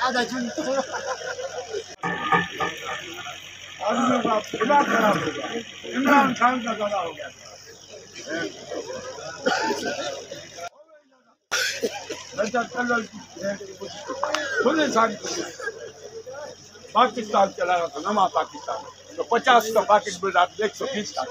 هذا جند इमरान खान का ज्यादा हो गया खुद इंसान पाकिस्तान चला रहा था नमा पाकिस्तान तो 50 का पाकिट मिल रहा था 120 का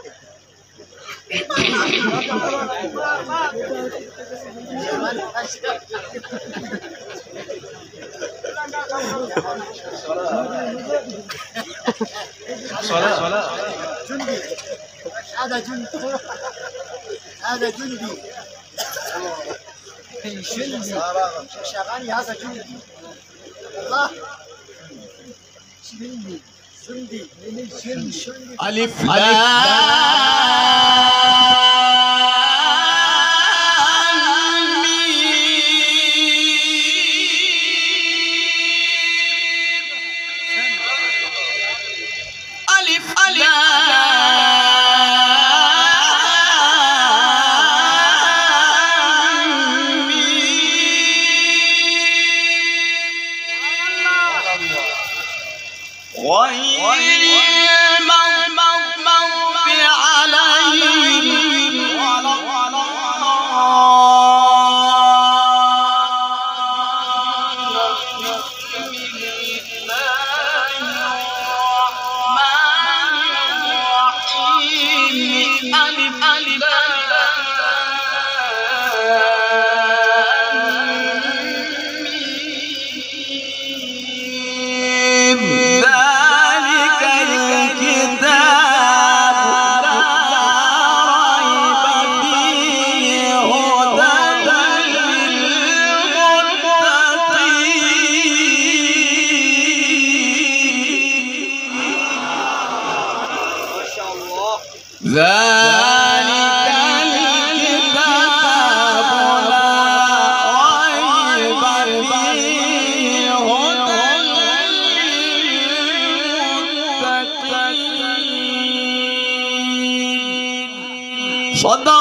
جندي هذا جندي هذا جندي شغالي هذا جندي الله جندي جندي ألف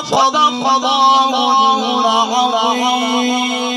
صدق الله العظيم.